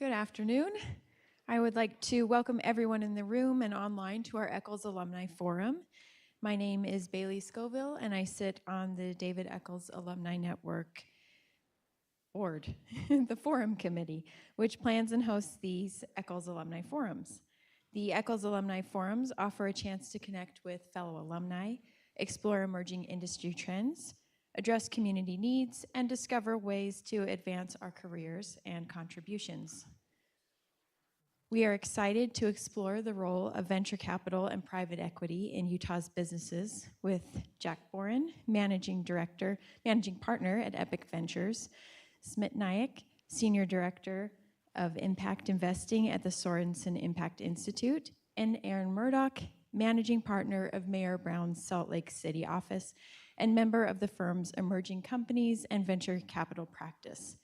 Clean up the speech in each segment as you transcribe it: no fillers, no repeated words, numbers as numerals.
Good afternoon. I would like to welcome everyone in the room and online to our Eccles Alumni Forum. My name is Bailey Scoville, and I sit on the David Eccles Alumni Network board, the Forum Committee, which plans and hosts these Eccles Alumni Forums. The Eccles Alumni Forums offer a chance to connect with fellow alumni, explore emerging industry trends, address community needs, and discover ways to advance our careers and contributions. We are excited to explore the role of venture capital and private equity in Utah's businesses with Jack Boren, managing partner at Epic Ventures, Smit Nayak, Senior Director of Impact Investing at the Sorensen Impact Institute, and Aaron Murdoch, Managing Partner of Mayor Brown's Salt Lake City office and member of the firm's Emerging Companies and Venture Capital Practice.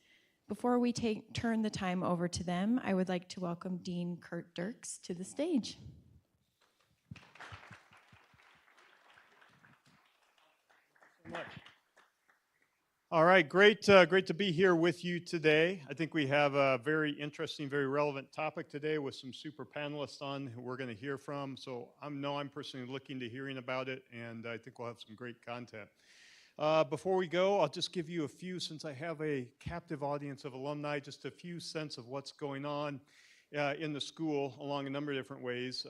Before we turn the time over to them, I would like to welcome Dean Kurt Dirks to the stage. All right, great to be here with you today. I think we have a very interesting, very relevant topic today with some super panelists on who we're going to hear from. So I'm personally looking to hearing about it, and I think we'll have some great content. Before we go, I'll just give you a few, since I have a captive audience of alumni, just a few sense of what's going on in the school along a number of different ways.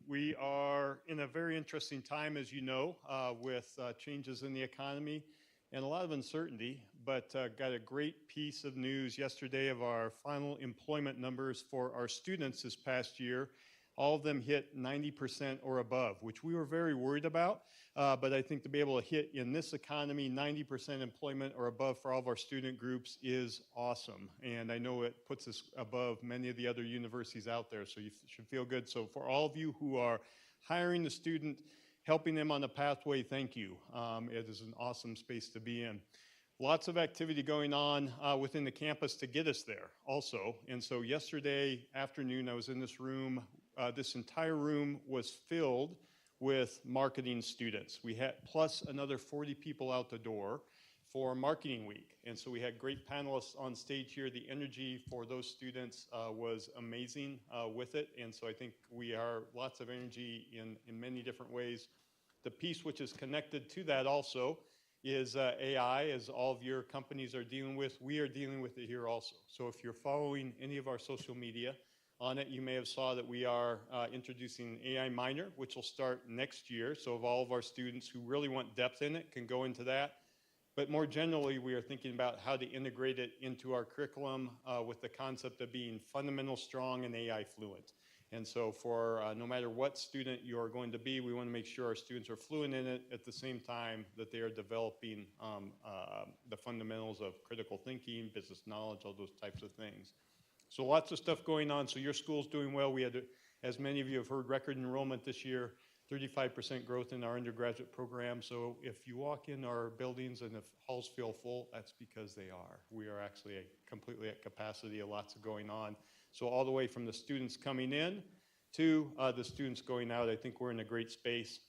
We are in a very interesting time, as you know, with changes in the economy and a lot of uncertainty, but got a great piece of news yesterday of our final employment numbers for our students this past year. All of them hit 90% or above, which we were very worried about. But I think to be able to hit in this economy 90% employment or above for all of our student groups is awesome. And I know it puts us above many of the other universities out there, so you should feel good. So for all of you who are hiring the student, helping them on the pathway, thank you. It is an awesome space to be in. Lots of activity going on within the campus to get us there also. And so yesterday afternoon, I was in this room. This entire room was filled with marketing students. We had plus another 40 people out the door for Marketing Week. And so we had great panelists on stage here. The energy for those students was amazing with it. And so I think we are lots of energy in many different ways. The piece which is connected to that also is AI, as all of your companies are dealing with. We are dealing with it here also. So if you're following any of our social media, on it, you may have saw that we are introducing AI minor, which will start next year. So if all of our students who really want depth in it can go into that. But more generally, we are thinking about how to integrate it into our curriculum with the concept of being fundamental, strong, and AI fluent. And so for no matter what student you are going to be, we want to make sure our students are fluent in it at the same time that they are developing the fundamentals of critical thinking, business knowledge, all those types of things. So lots of stuff going on. So your school's doing well. We had, as many of you have heard, record enrollment this year, 35% growth in our undergraduate program. So if you walk in our buildings and if halls feel full, that's because they are. We are actually completely at capacity, lots of going on. So all the way from the students coming in to the students going out, I think we're in a great space.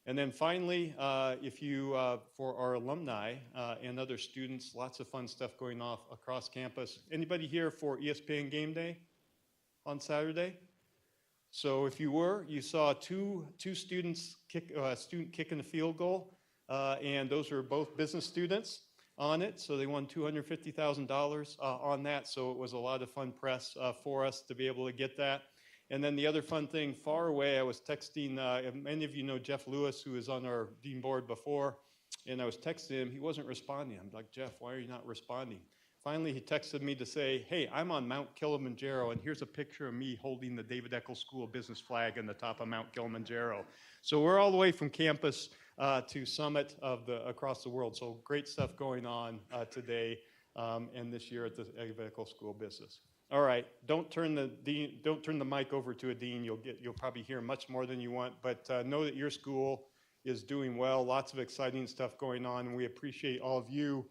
And then finally, if you, for our alumni and other students, lots of fun stuff going off across campus. Anybody here for ESPN Game Day on Saturday? So if you were, you saw two students student kicking a field goal, and those are both business students on it. So they won $250,000 on that. So it was a lot of fun press for us to be able to get that. And then the other fun thing, far away, I was texting, many of you know Jeff Lewis, who was on our dean board before, and I was texting him. He wasn't responding. I'm like, Jeff, why are you not responding? Finally, he texted me to say, hey, I'm on Mount Kilimanjaro, and here's a picture of me holding the David Eccles School of Business flag on the top of Mount Kilimanjaro. So we're all the way from campus to summit across the world. So great stuff going on today and this year at the David Eccles School of Business. All right, don't turn the mic over to a dean. You'll probably hear much more than you want, but know that your school is doing well. Lots of exciting stuff going on, and we appreciate all of you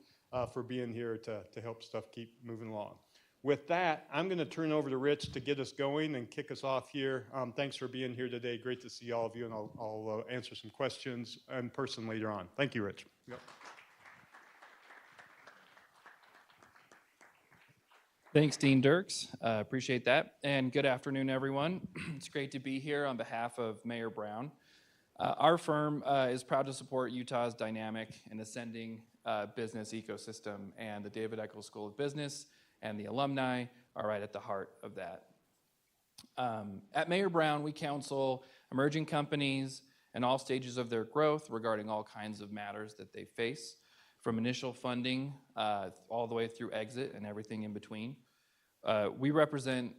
for being here to help stuff keep moving along. With that, I'm going to turn over to Rich to get us going and kick us off here. Thanks for being here today. Great to see all of you, and I'll answer some questions in person later on. Thank you, Rich. Yep. Thanks, Dean Dirks. Appreciate that. And good afternoon, everyone. It's great to be here on behalf of Mayor Brown. Our firm is proud to support Utah's dynamic and ascending business ecosystem, and the David Eccles School of Business and the alumni are right at the heart of that. At Mayor Brown, we counsel emerging companies in all stages of their growth regarding all kinds of matters that they face, from initial funding all the way through exit and everything in between. We represent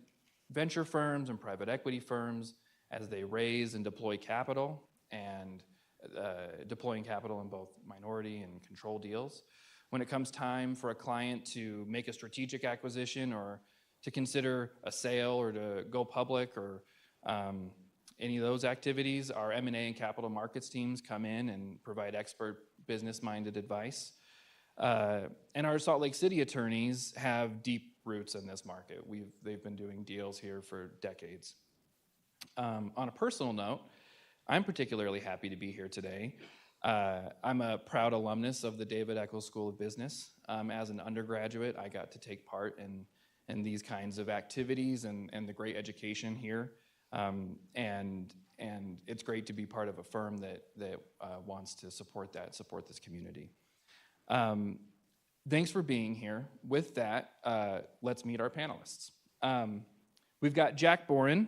venture firms and private equity firms as they raise and deploy capital, and deploying capital in both minority and control deals. When it comes time for a client to make a strategic acquisition or to consider a sale or to go public or any of those activities, our M&A and capital markets teams come in and provide expert business-minded advice. And our Salt Lake City attorneys have deep roots in this market. They've been doing deals here for decades. On a personal note, I'm particularly happy to be here today. I'm a proud alumnus of the David Eccles School of Business. As an undergraduate, I got to take part in these kinds of activities and the great education here. And it's great to be part of a firm that wants to support this community. Thanks for being here. With that, let's meet our panelists. We've got Jack Boren.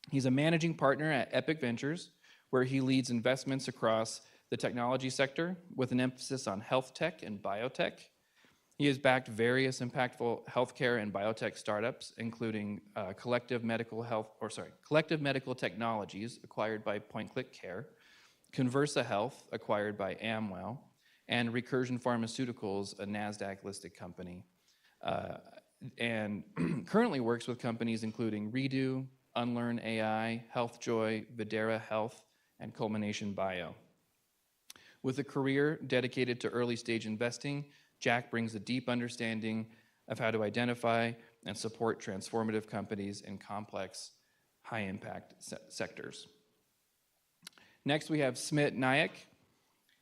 He's a managing partner at Epic Ventures, where he leads investments across the technology sector with an emphasis on health tech and biotech. He has backed various impactful healthcare and biotech startups, including Collective Medical Technologies, acquired by Point Click Care, Conversa Health, acquired by Amwell, and Recursion Pharmaceuticals, a NASDAQ-listed company, and currently works with companies including Redo, Unlearn AI, HealthJoy, Videra Health, and Culmination Bio. With a career dedicated to early-stage investing, Jack brings a deep understanding of how to identify and support transformative companies in complex, high-impact sectors. Next, we have Smit Nayak.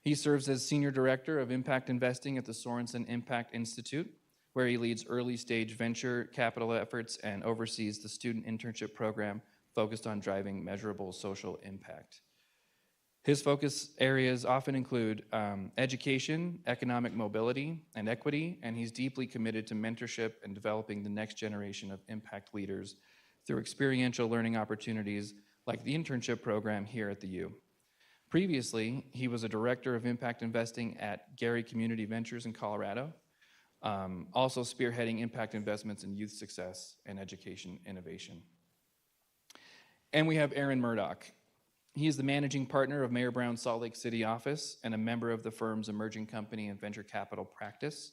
He serves as Senior Director of Impact Investing at the Sorensen Impact Institute, where he leads early-stage venture capital efforts and oversees the student internship program focused on driving measurable social impact. His focus areas often include education, economic mobility, and equity, and he's deeply committed to mentorship and developing the next generation of impact leaders through experiential learning opportunities like the internship program here at the U. Previously, he was a director of impact investing at Gary Community Ventures in Colorado, also spearheading impact investments in youth success and education innovation. And we have Aaron Murdoch. He is the managing partner of Mayor Brown's Salt Lake City office and a member of the firm's emerging company and venture capital practice.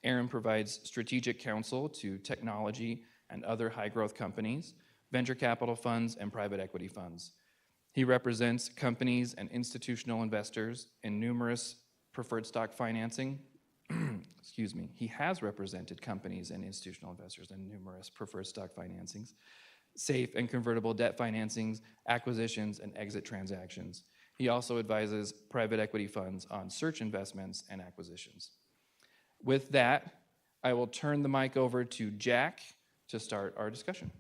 Aaron provides strategic counsel to technology and other high-growth companies, venture capital funds, and private equity funds. He represents companies and institutional investors in numerous preferred stock financing. Excuse me. He has represented companies and institutional investors in numerous preferred stock financings, safe and convertible debt financings, acquisitions, and exit transactions. He also advises private equity funds on search investments and acquisitions. With that, I will turn the mic over to Jack to start our discussion.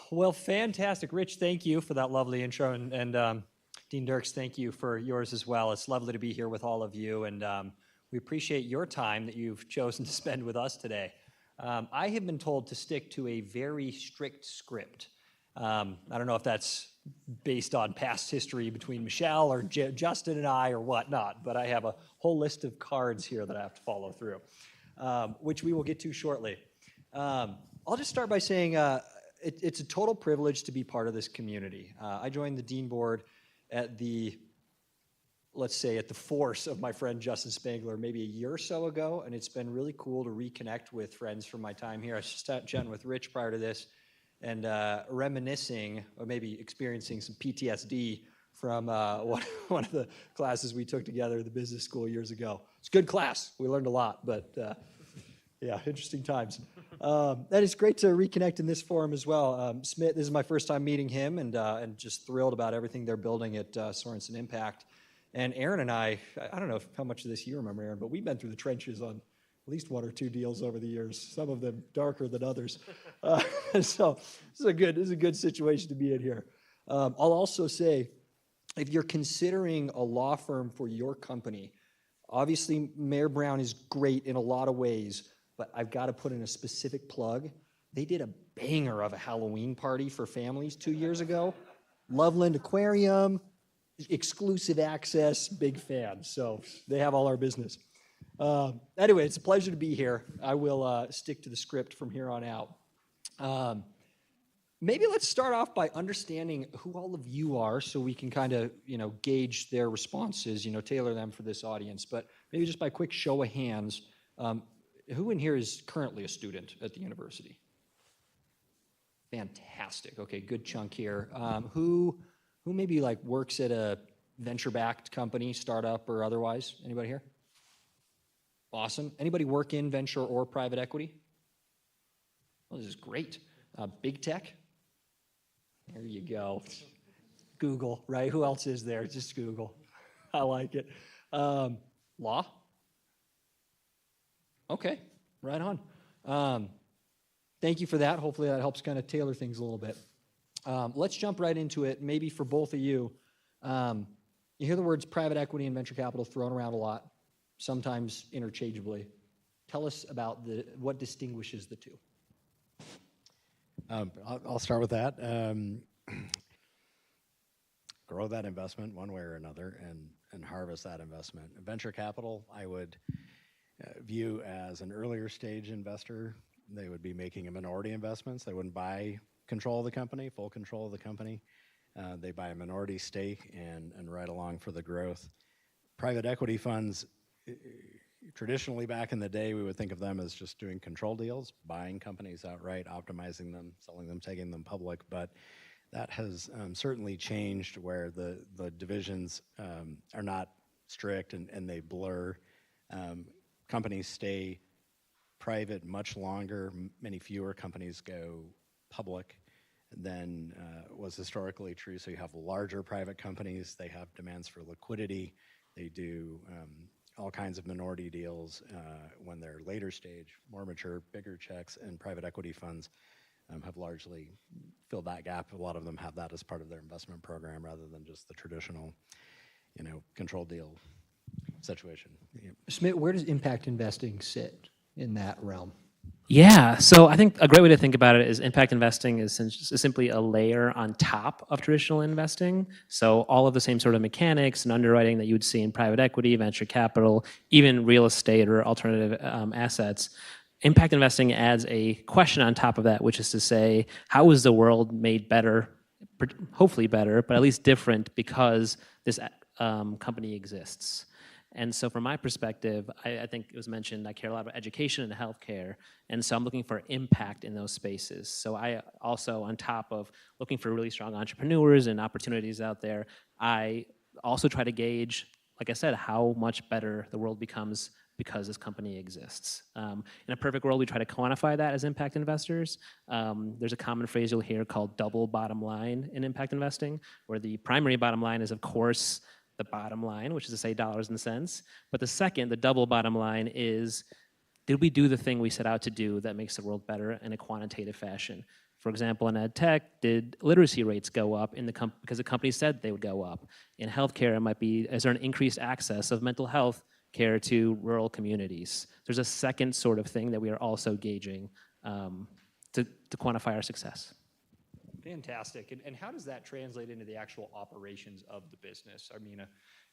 Well, fantastic. Rich, thank you for that lovely intro. And Dean Dirks, thank you for yours as well. It's lovely to be here with all of you. And we appreciate your time that you've chosen to spend with us today. I have been told to stick to a very strict script. I don't know if that's based on past history between Michelle or Justin and I or whatnot, but I have a whole list of cards here that I have to follow through, which we will get to shortly. I'll just start by saying it's a total privilege to be part of this community. I joined the Dean Board at the force of my friend Justin Spangler maybe a year or so ago, and it's been really cool to reconnect with friends from my time here. I was just chatting with Rich prior to this and reminiscing or maybe experiencing some PTSD from one of the classes we took together at the business school years ago. It's a good class. We learned a lot, but yeah, interesting times. That is great to reconnect in this forum as well. Smit, this is my first time meeting him, and just thrilled about everything they're building at Sorensen Impact. And Aaron and I don't know how much of this you remember, Aaron, but we've been through the trenches on at least one or two deals over the years, some of them darker than others. So this is a good situation to be in here. I'll also say, if you're considering a law firm for your company, obviously Mayor Brown is great in a lot of ways, but I've got to put in a specific plug. They did a banger of a Halloween party for families 2 years ago. Loveland Aquarium, exclusive access, big fan. So they have all our business. Anyway, it's a pleasure to be here. I will stick to the script from here on out. Maybe let's start off by understanding who all of you are so we can kind of, gauge their responses, tailor them for this audience. But maybe just by quick show of hands, who in here is currently a student at the university? Fantastic. Okay, good chunk here. Who maybe like works at a venture-backed company, startup or otherwise? Anybody here? Awesome. Anybody work in venture or private equity? Well, this is great. Big tech? There you go. Google, right? Who else is there? Just Google. I like it. Law? Okay, right on. Thank you for that. Hopefully that helps kind of tailor things a little bit. Let's jump right into it. Maybe for both of you, you hear the words private equity and venture capital thrown around a lot, sometimes interchangeably. Tell us about what distinguishes the two. I'll start with that. Grow that investment one way or another and harvest that investment. Venture capital, I would view as an earlier stage investor. They would be making a minority investments. They wouldn't buy control of the company, full control of the company. They buy a minority stake and ride along for the growth. Private equity funds, traditionally back in the day, we would think of them as just doing control deals, buying companies outright, optimizing them, selling them, taking them public. But that has certainly changed where the divisions are not strict and they blur. Companies stay private much longer. Many fewer companies go public than was historically true. So you have larger private companies. They have demands for liquidity. They do all kinds of minority deals when they're later stage, more mature, bigger checks, and private equity funds have largely filled that gap. A lot of them have that as part of their investment program rather than just the traditional, controlled deal situation. Smit, where does impact investing sit in that realm? Yeah, so I think a great way to think about it is impact investing is simply a layer on top of traditional investing. So all of the same sort of mechanics and underwriting that you would see in private equity, venture capital, even real estate or alternative assets. Impact investing adds a question on top of that, which is to say, how is the world made better, hopefully better, but at least different because this company exists? And so from my perspective, I think it was mentioned, I care a lot about education and healthcare. And so I'm looking for impact in those spaces. So I also, on top of looking for really strong entrepreneurs and opportunities out there, I also try to gauge, like I said, how much better the world becomes because this company exists. In a perfect world, we try to quantify that as impact investors. There's a common phrase you'll hear called double bottom line in impact investing, where the primary bottom line is, of course, the bottom line, which is to say dollars and cents. But the second, the double bottom line is, did we do the thing we set out to do that makes the world better in a quantitative fashion? For example, in ed tech, did literacy rates go up because the company said they would go up? In healthcare, it might be, is there an increased access of mental health care to rural communities? There's a second sort of thing that we are also gauging to quantify our success. Fantastic. And how does that translate into the actual operations of the business? I mean,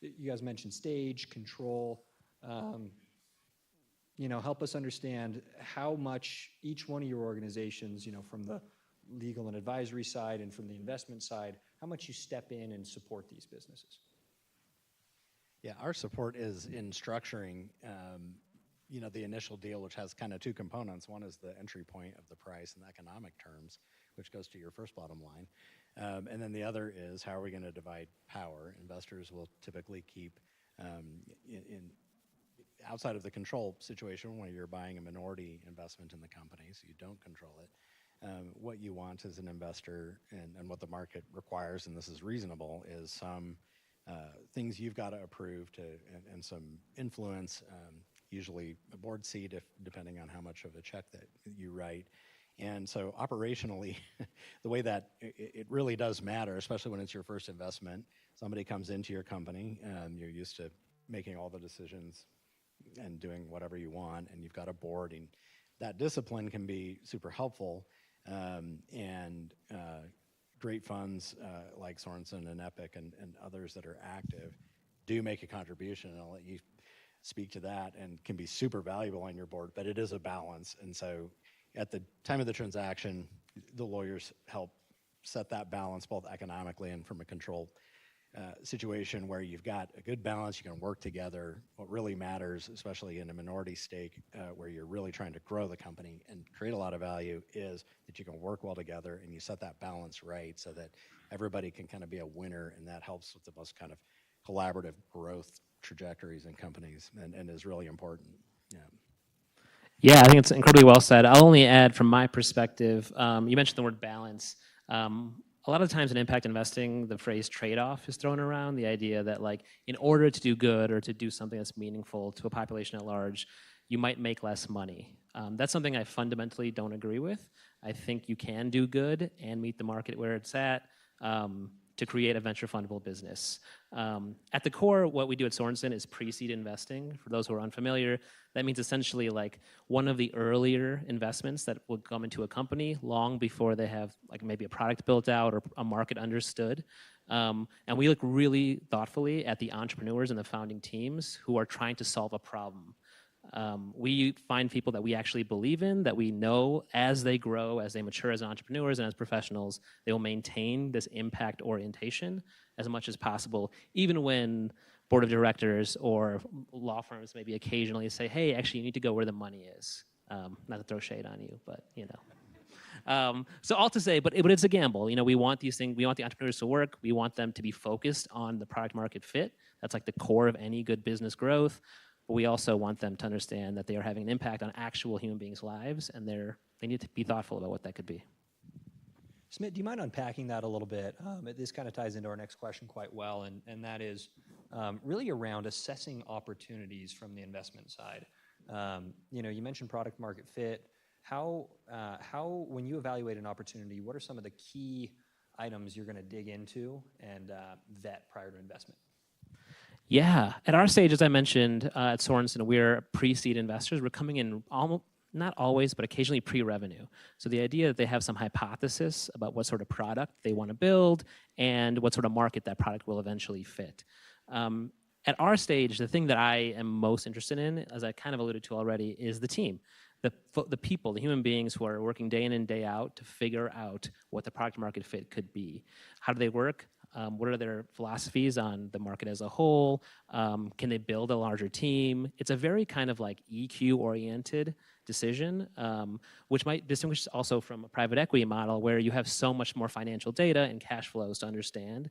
you guys mentioned stage, control. Help us understand how much each one of your organizations, from the legal and advisory side and from the investment side, how much you step in and support these businesses. Yeah, our support is in structuring, the initial deal, which has kind of two components. One is the entry point of the price in economic terms, which goes to your first bottom line. And then the other is how are we going to divide power? Investors will typically keep outside of the control situation where you're buying a minority investment in the company, so you don't control it. What you want as an investor and what the market requires, and this is reasonable, is some things you've got to approve and some influence, usually a board seat, if depending on how much of a check that you write. And so operationally, the way that it really does matter, especially when it's your first investment. Somebody comes into your company, you're used to making all the decisions and doing whatever you want, and you've got a board, and that discipline can be super helpful. And great funds like Sorensen and Epic and others that are active do make a contribution, and I'll let you speak to that, and can be super valuable on your board, but it is a balance. And so at the time of the transaction, the lawyers help set that balance both economically and from a control situation where you've got a good balance, you can work together. What really matters, especially in a minority stake where you're really trying to grow the company and create a lot of value, is that you can work well together and you set that balance right so that everybody can kind of be a winner, and that helps with the most kind of collaborative growth trajectories in companies, and is really important. Yeah. Yeah, I think it's incredibly well said. I'll only add from my perspective, you mentioned the word balance. A lot of times in impact investing, the phrase trade-off is thrown around, the idea that like in order to do good or to do something that's meaningful to a population at large, you might make less money. That's something I fundamentally don't agree with. I think you can do good and meet the market where it's at. To create a venture fundable business. At the core, what we do at Sorensen is pre-seed investing. For those who are unfamiliar, that means essentially like one of the earlier investments that will come into a company long before they have like maybe a product built out or a market understood. And we look really thoughtfully at the entrepreneurs and the founding teams who are trying to solve a problem. We find people that we actually believe in, that we know as they grow, as they mature as entrepreneurs and as professionals, they will maintain this impact orientation as much as possible, even when board of directors or law firms maybe occasionally say, hey, actually, you need to go where the money is. Not to throw shade on you, but you know. So all to say, but it's a gamble. You know, we want these things, we want the entrepreneurs to work, we want them to be focused on the product market fit. That's like the core of any good business growth. But we also want them to understand that they are having an impact on actual human beings' lives, and they need to be thoughtful about what that could be. Smit, do you mind unpacking that a little bit? This kind of ties into our next question quite well, and that is really around assessing opportunities from the investment side. You know, you mentioned product market fit. How when you evaluate an opportunity, what are some of the key items you're going to dig into and vet prior to investment? Yeah, at our stage, as I mentioned, at Sorensen, we're pre-seed investors. We're coming in not always, but occasionally pre-revenue. So the idea that they have some hypothesis about what sort of product they want to build and what sort of market that product will eventually fit. At our stage, the thing that I am most interested in, as I kind of alluded to already, is the team. The people, the human beings who are working day in and day out to figure out what the product market fit could be. How do they work? What are their philosophies on the market as a whole? Can they build a larger team? It's a very kind of like EQ-oriented decision, which might distinguish also from a private equity model where you have so much more financial data and cash flows to understand,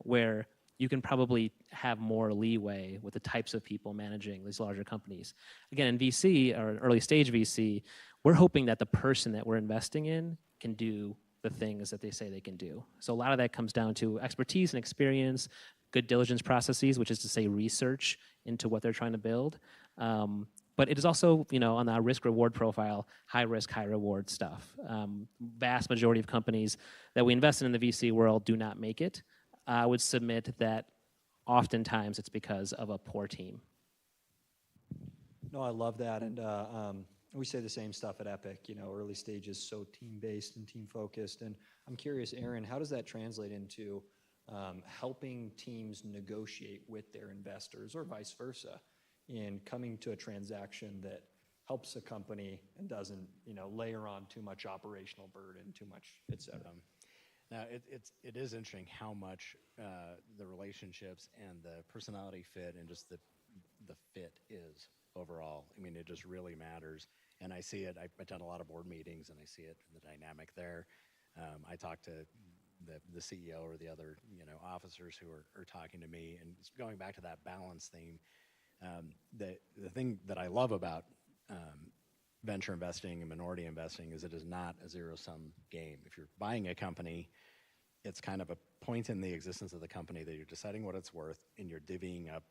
where you can probably have more leeway with the types of people managing these larger companies. Again, in VC, or early stage VC, we're hoping that the person that we're investing in can do the things that they say they can do. So a lot of that comes down to expertise and experience, good diligence processes, which is to say research into what they're trying to build. But it is also, you know, on the risk-reward profile, high risk, high reward stuff. Vast majority of companies that we invest in the VC world do not make it. I would submit that oftentimes it's because of a poor team. No, I love that, and we say the same stuff at Epic. You know, early stages so team-based and team-focused. And I'm curious, Aaron, how does that translate into helping teams negotiate with their investors, or vice versa, in coming to a transaction that helps a company and doesn't, you know, layer on too much operational burden, too much, et cetera? Now, it is interesting how much the relationships and the personality fit and just the fit is overall. I mean, it just really matters. And I see it. I attend a lot of board meetings, and I see it in the dynamic there. I talk to the CEO or the other, you know, officers who are talking to me, and it's going back to that balance theme. The thing that I love about venture investing and minority investing is it is not a zero-sum game. If you're buying a company, it's kind of a point in the existence of the company that you're deciding what it's worth and you're divvying up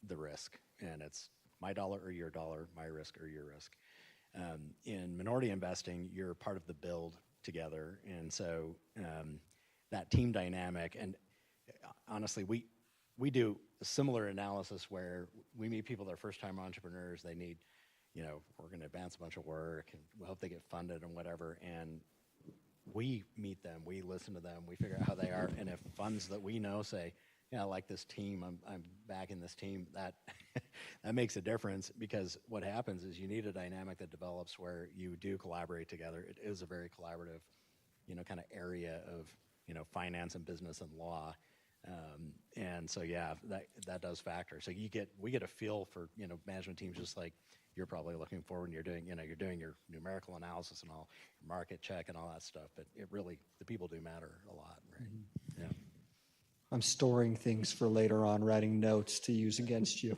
the risk. And it's my dollar or your dollar, my risk or your risk. In minority investing, you're part of the build together. And so that team dynamic, and honestly, we do a similar analysis where we meet people that are first-time entrepreneurs. They need, we're going to advance a bunch of work, and we hope they get funded and whatever. And we meet them, we listen to them, we figure out how they are. And if funds that we know say, yeah, I like this team, I'm backing this team, that that makes a difference, because what happens is you need a dynamic that develops where you do collaborate together. It is a very collaborative, kind of area of, finance and business and law. And so, yeah, that does factor. So we get a feel for, management teams, just like you're probably looking for when you're doing, you're doing your numerical analysis and all, your market check and all that stuff. But the people do matter a lot, right? Yeah. I'm storing things for later on, writing notes to use against you.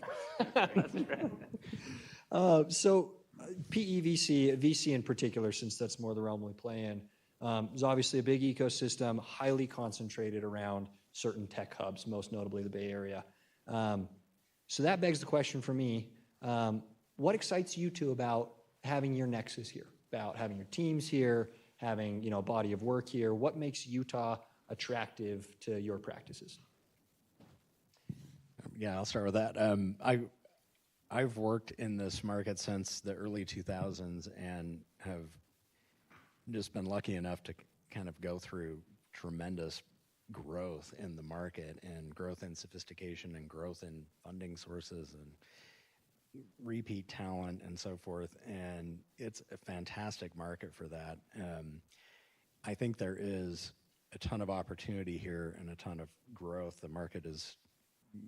So PE VC in particular, since that's more the realm we play in, is obviously a big ecosystem, highly concentrated around certain tech hubs, most notably the Bay Area. So that begs the question for me, what excites you two about having your nexus here, about having your teams here, having a body of work here? What makes Utah attractive to your practices? Yeah, I'll start with that. I've worked in this market since the early 2000s and have just been lucky enough to kind of go through tremendous growth in the market, and growth in sophistication, and growth in funding sources, and repeat talent, and so forth. And it's a fantastic market for that. I think there is a ton of opportunity here and a ton of growth. The market is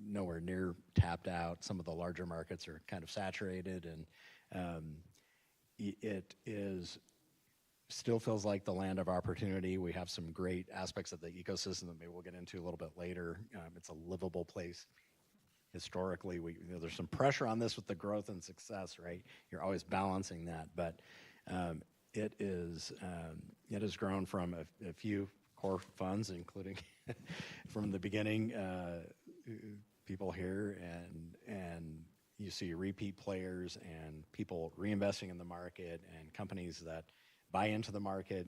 nowhere near tapped out. Some of the larger markets are kind of saturated, and it still feels like the land of opportunity. We have some great aspects of the ecosystem that maybe we'll get into a little bit later. It's a livable place. Historically, there's some pressure on this with the growth and success, right? You're always balancing that, but it has grown from a few core funds, including from the beginning, people here, and you see repeat players and people reinvesting in the market, and companies that buy into the market,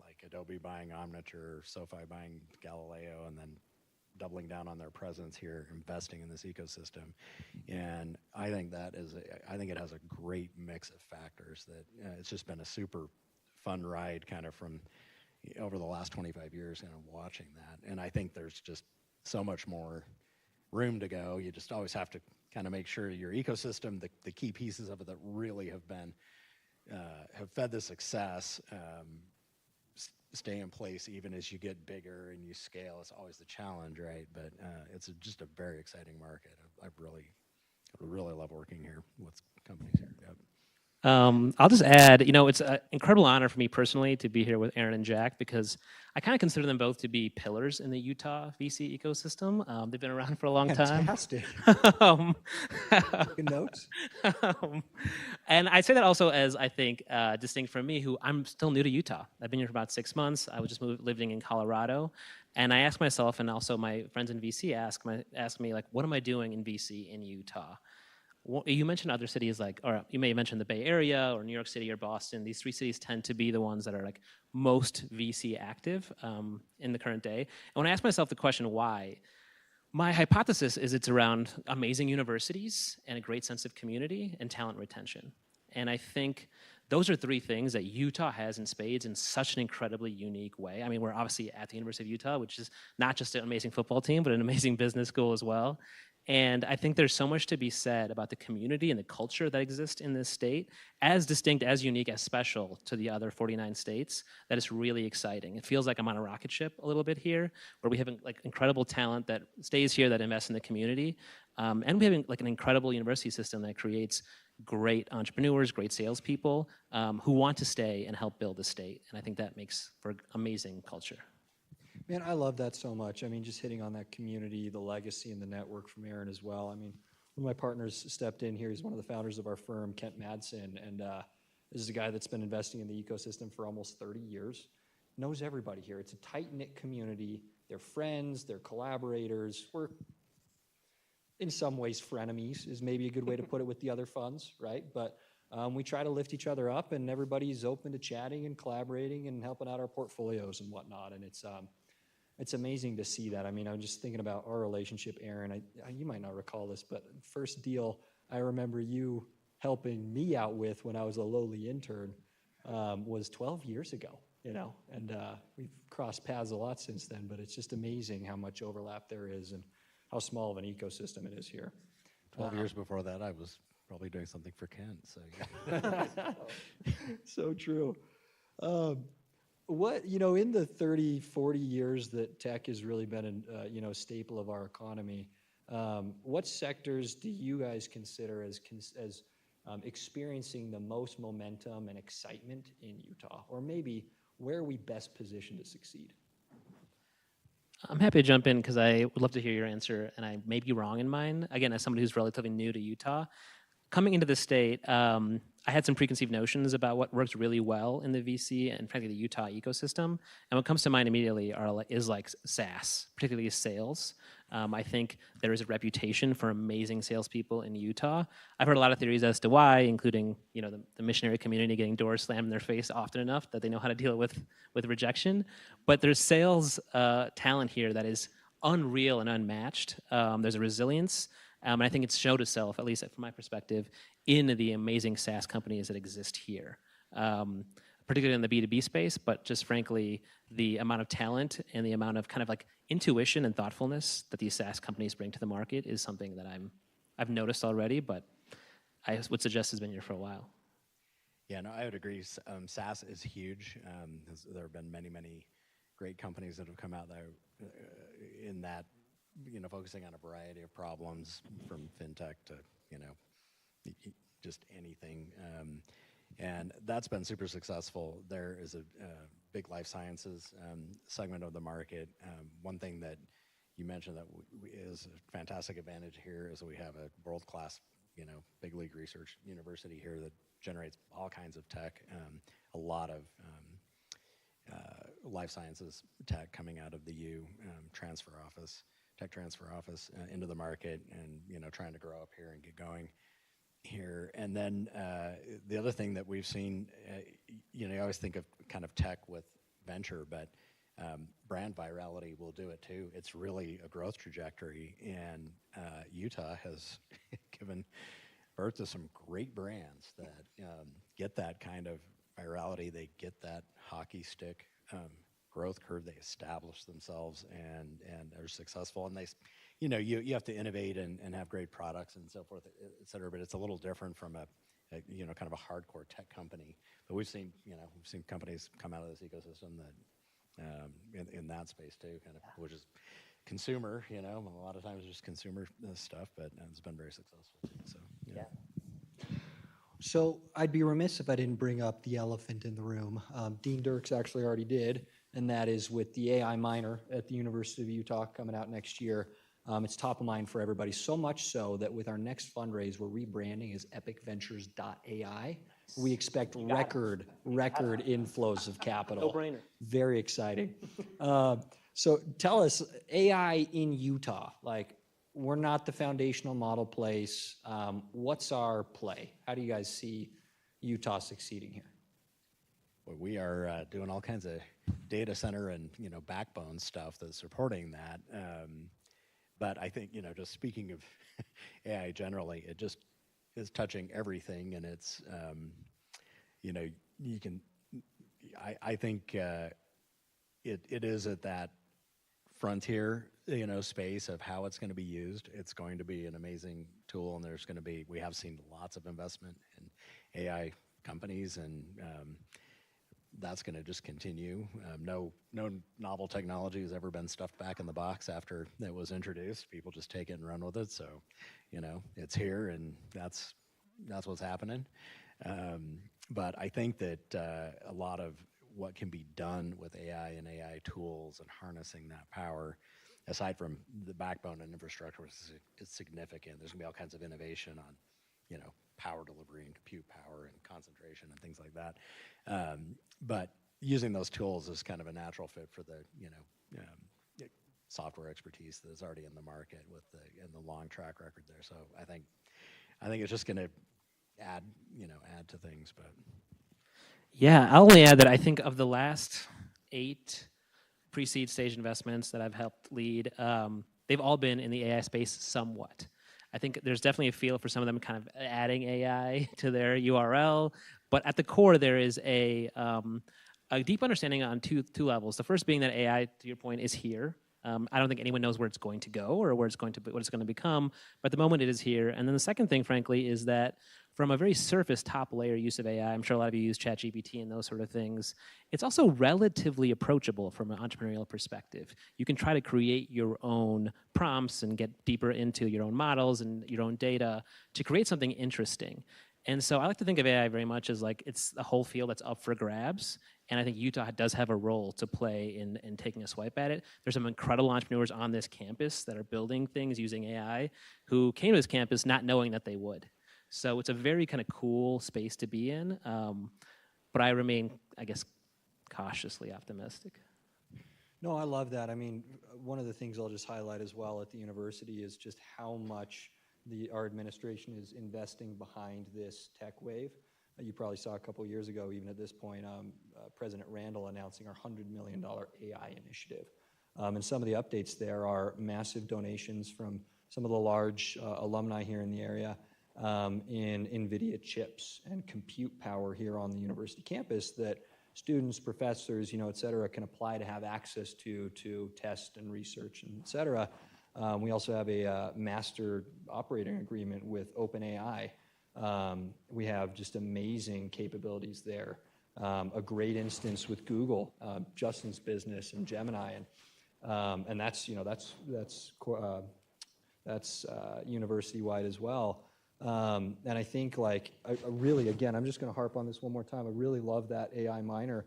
like Adobe buying Omniture, SoFi buying Galileo, and then doubling down on their presence here, investing in this ecosystem. And I think it has a great mix of factors that it's just been a super fun ride kind of from over the last 25 years, kind of watching that. And I think there's just so much more room to go. You just always have to kind of make sure your ecosystem, the key pieces of it that really have been have fed the success, stay in place even as you get bigger and you scale. It's always the challenge, right? But it's just a very exciting market. I really love working here with companies here. Yep. I'll just add, it's an incredible honor for me personally to be here with Aaron and Jack, because I kind of consider them both to be pillars in the Utah VC ecosystem. They've been around for a long time. Fantastic. Taking notes. And I say that also as, I think, distinct from me, who I'm still new to Utah. I've been here for about 6 months. I was just living in Colorado. And I ask myself, and also my friends in VC ask me, like, what am I doing in VC in Utah? You mentioned other cities, or you may have mentioned the Bay Area or New York City or Boston. These 3 cities tend to be the ones that are like most VC active in the current day. And when I ask myself the question why, my hypothesis is it's around amazing universities and a great sense of community and talent retention. And I think those are 3 things that Utah has in spades in such an incredibly unique way. I mean, we're obviously at the University of Utah, which is not just an amazing football team, but an amazing business school as well. And I think there's so much to be said about the community and the culture that exists in this state, as distinct, as unique, as special to the other 49 states, that is really exciting. It feels like I'm on a rocket ship a little bit here, where we have incredible talent that stays here, that invests in the community. And we have an incredible university system that creates great entrepreneurs, great salespeople who want to stay and help build the state. And I think that makes for amazing culture. Man, I love that so much. I mean, just hitting on that community, the legacy, and the network from Aaron as well. I mean, one of my partners stepped in here. He's one of the founders of our firm, Kent Madsen, and this is a guy that's been investing in the ecosystem for almost 30 years. knows everybody here. It's a tight-knit community. They're friends, they're collaborators. We're in some ways frenemies is maybe a good way to put it with the other funds, right? But we try to lift each other up, and everybody's open to chatting and collaborating and helping out our portfolios and whatnot. And it's amazing to see that. I mean, I'm just thinking about our relationship, Aaron. You might not recall this, but first deal I remember you helping me out with when I was a lowly intern was 12 years ago, you know, and we've crossed paths a lot since then, but it's just amazing how much overlap there is and how small of an ecosystem it is here. 12 years before that, I was probably doing something for Kent, so yeah. So true. What, you know, in the 30, 40 years that tech has really been a staple of our economy, what sectors do you guys consider as experiencing the most momentum and excitement in Utah? Or maybe where are we best positioned to succeed? I'm happy to jump in because I would love to hear your answer, and I may be wrong in mine. Again, as somebody who's relatively new to Utah, coming into the state, I had some preconceived notions about what works really well in the VC and frankly the Utah ecosystem. And what comes to mind immediately is like SaaS, particularly sales. I think there is a reputation for amazing salespeople in Utah. I've heard a lot of theories as to why, including the missionary community getting doors slammed in their face often enough that they know how to deal with rejection. But there's sales talent here that is unreal and unmatched. There's a resilience. And I think it's showed itself, at least from my perspective, in the amazing SaaS companies that exist here, particularly in the B2B space, but just frankly, the amount of talent and the amount of kind of like intuition and thoughtfulness that these SaaS companies bring to the market is something that I've noticed already, but I would suggest has been here for a while. Yeah, no, I would agree. SaaS is huge. There have been many, many great companies that have come out there in that, focusing on a variety of problems from fintech to, just anything. And that's been super successful. There is a big life sciences segment of the market. One thing that you mentioned that is a fantastic advantage here is that we have a world-class, big league research university here that generates all kinds of tech, a lot of life sciences tech coming out of the tech transfer office into the market, and trying to grow up here and get going here. And then the other thing that we've seen, you always think of kind of tech with venture, but brand virality will do it too. It's really a growth trajectory, and Utah has given birth to some great brands that get that kind of virality. They get that hockey stick growth curve. They establish themselves and are successful. And they, you have to innovate and have great products and so forth, et cetera. But it's a little different from a kind of a hardcore tech company. But we've seen companies come out of this ecosystem that in that space too, kind of, which is consumer. A lot of times just consumer stuff, but it's been very successful too. So yeah. So I'd be remiss if I didn't bring up the elephant in the room. Dean Dirks actually already did, and that is with the AI minor at the University of Utah coming out next year. It's top of mind for everybody, so much so that with our next fundraise, we're rebranding as epicventures.ai. We expect record inflows of capital. No-brainer. Very exciting. So tell us, AI in Utah, like, we're not the foundational model place. What's our play? How do you guys see Utah succeeding here? Well, we are doing all kinds of data center and backbone stuff that's supporting that. But I think just speaking of AI generally, it just is touching everything, and it's you can. I think it is at that frontier space of how it's going to be used. It's going to be an amazing tool, and we have seen lots of investment in AI companies, and that's going to just continue. No novel technology has ever been stuffed back in the box after it was introduced. People just take it and run with it. So it's here, and that's what's happening. But I think that a lot of what can be done with AI and AI tools and harnessing that power, aside from the backbone and infrastructure, is significant. There's gonna be all kinds of innovation on, power delivery and compute power and concentration and things like that. But using those tools is kind of a natural fit for the software expertise that's already in the market with the long track record there. So I think it's just going to add to things. But Yeah, I'll only add that I think of the last 8 pre-seed stage investments that I've helped lead, they've all been in the AI space somewhat. I think there's definitely a feel for some of them kind of adding AI to their URL, but at the core there is a deep understanding on two levels. The first being that AI, to your point, is here. I don't think anyone knows where it's going to go or where it's going to be, what it's going to become, but at the moment it is here. And then the second thing, frankly, is that from a very surface top layer use of AI, I'm sure a lot of you use ChatGPT and those sort of things, it's also relatively approachable from an entrepreneurial perspective. You can try to create your own prompts and get deeper into your own models and your own data to create something interesting. And so I like to think of AI very much as like it's a whole field that's up for grabs. And I think Utah does have a role to play in taking a swipe at it. There's some incredible entrepreneurs on this campus that are building things using AI who came to this campus not knowing that they would. So it's a very kind of cool space to be in. But I remain, I guess, cautiously optimistic. No, I love that. I mean, one of the things I'll just highlight as well at the university is just how much our administration is investing behind this tech wave. You probably saw a couple years ago, even at this point, President Randall announcing our $100 million AI initiative. And some of the updates there are massive donations from some of the large alumni here in the area in NVIDIA chips and compute power here on the university campus that students, professors, et cetera, can apply to have access to test and research, and et cetera. We also have a master operating agreement with OpenAI. We have just amazing capabilities there. A great instance with Google, Justin's business, and Gemini, and that's university-wide as well. And I think I really, again, I'm just going to harp on this one more time. I really love that AI minor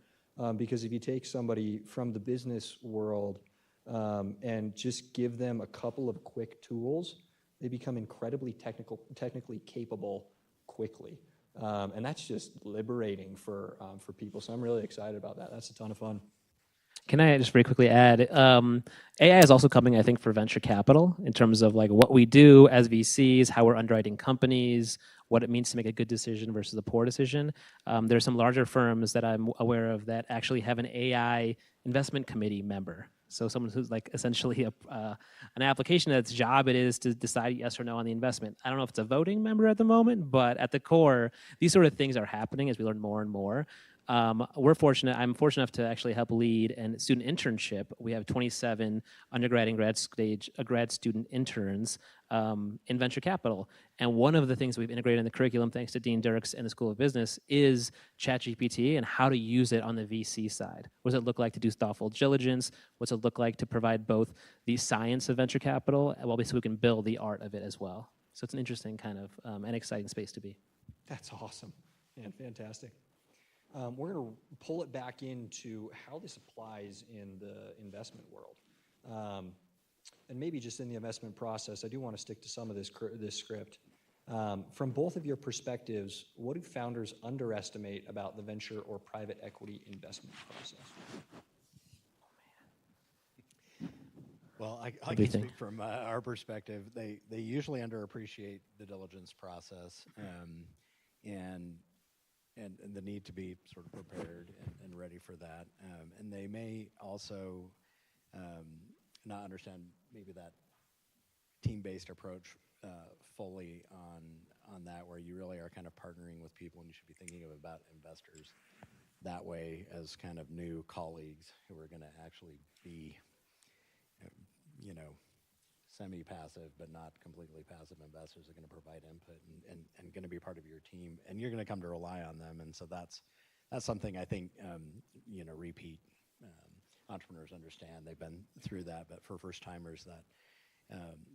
because if you take somebody from the business world and just give them a couple of quick tools, they become incredibly technically capable quickly. And that's just liberating for people. So I'm really excited about that. That's a ton of fun. Can I just very quickly add, AI is also coming, I think, for venture capital in terms of like what we do as VCs, how we're underwriting companies, what it means to make a good decision versus a poor decision. There are some larger firms that I'm aware of that actually have an AI investment committee member. So someone who's like essentially an application that's job it is to decide yes or no on the investment. I don't know if it's a voting member at the moment, but at the core, these sort of things are happening as we learn more and more. I'm fortunate enough to actually help lead a student internship. We have 27 undergrad and grad student interns in venture capital. And one of the things we've integrated in the curriculum, thanks to Dean Dirks and the School of Business, is ChatGPT and how to use it on the VC side. What does it look like to do thoughtful diligence? What's it look like to provide both the science of venture capital, while we can build the art of it as well? So it's an interesting kind of an exciting space to be. That's awesome. Man, fantastic. We're going to pull it back into how this applies in the investment world. And maybe just in the investment process, I do want to stick to some of this script. From both of your perspectives, what do founders underestimate about the venture or private equity investment process? Well, I can speak from our perspective. They usually underappreciate the diligence process and the need to be sort of prepared and ready for that. And they may also not understand maybe that team-based approach fully on that, where you really are kind of partnering with people, and you should be thinking about investors that way as kind of new colleagues who are going to actually be, semi-passive but not completely passive investors are going to provide input and going to be part of your team, and you're going to come to rely on them. And so that's something I think repeat entrepreneurs understand. They've been through that, but for first timers,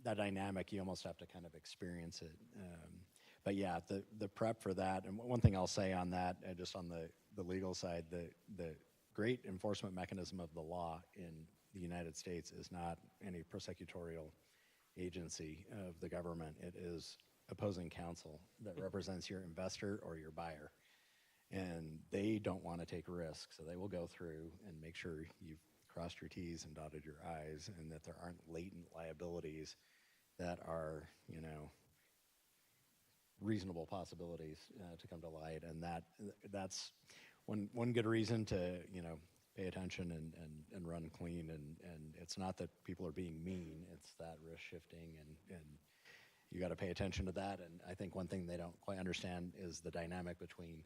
that dynamic, you almost have to kind of experience it. But yeah, the prep for that, and one thing I'll say on that, just on the legal side, the great enforcement mechanism of the law in the United States is not any prosecutorial agency of the government. It is opposing counsel that represents your investor or your buyer. and they don't want to take risks. So they will go through and make sure you've crossed your T's and dotted your I's, and that there aren't latent liabilities that are, reasonable possibilities to come to light. And that's one good reason to, pay attention and run clean. And it's not that people are being mean, it's that risk shifting, and you got to pay attention to that. And I think one thing they don't quite understand is the dynamic between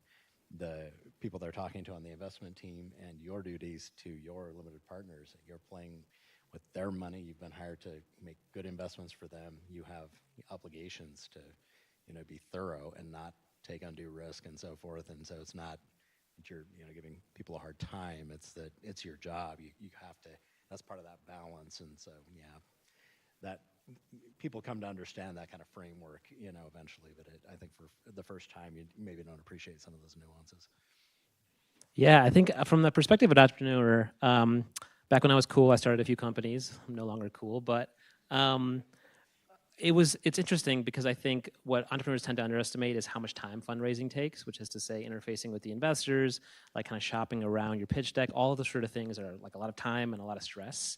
the people they're talking to on the investment team and your duties to your limited partners. You're playing with their money. You've been hired to make good investments for them. You have obligations to, be thorough and not take undue risk and so forth. And so it's not that you're, giving people a hard time. It's that it's your job. You have to. That's part of that balance. And so, yeah, that people come to understand that kind of framework, eventually. But I think for the first time, you maybe don't appreciate some of those nuances. Yeah, I think from the perspective of an entrepreneur, back when I was cool, I started a few companies. I'm no longer cool, but it's interesting because I think what entrepreneurs tend to underestimate is how much time fundraising takes, which is to say interfacing with the investors, like kind of shopping around your pitch deck. All of those sort of things are like a lot of time and a lot of stress.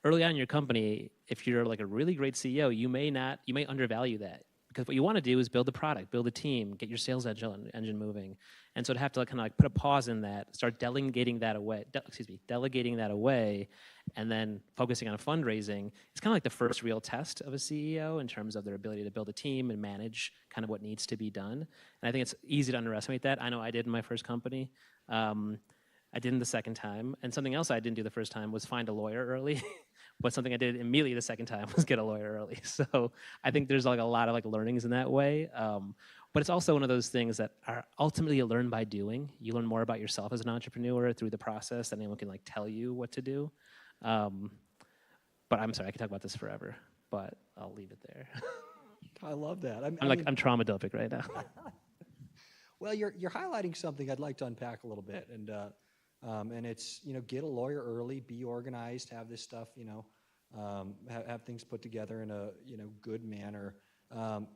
Early on in your company, if you're like a really great CEO, you may undervalue that, because what you want to do is build the product, build a team, get your sales engine moving. And so to have to kind of like put a pause in that, start delegating that away, and then focusing on fundraising, it's kind of like the first real test of a CEO in terms of their ability to build a team and manage kind of what needs to be done. And I think it's easy to underestimate that. I know I did in my first company. I didn't the second time. And something else I didn't do the first time was find a lawyer early. But something I did immediately the second time was get a lawyer early. So I think there's like a lot of like learnings in that way. But it's also one of those things that are ultimately learned by doing. You learn more about yourself as an entrepreneur through the process than anyone can like tell you what to do. But I'm sorry, I could talk about this forever, but I'll leave it there. I love that. I'm trauma dopic right now. Well, you're highlighting something I'd like to unpack a little bit, and it's get a lawyer early, be organized, have this stuff have things put together in a good manner.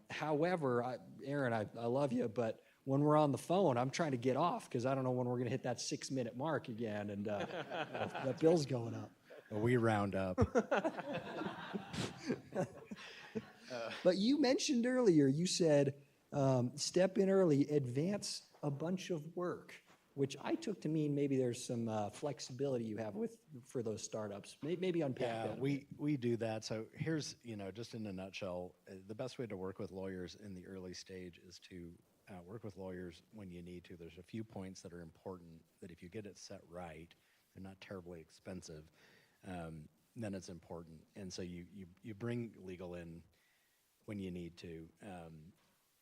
However, Aaron, I love you, but when we're on the phone, I'm trying to get off because I don't know when we're going to hit that 6-minute mark again, and that bill's going up. Well, we round up. But you mentioned earlier, you said step in early, advance a bunch of work, which I took to mean maybe there's some flexibility you have for those startups. Maybe unpack that. We do that. So here's, just in a nutshell, the best way to work with lawyers in the early stage is to work with lawyers when you need to. There's a few points that are important that if you get it set right, they're not terribly expensive, then it's important. And so you bring legal in when you need to.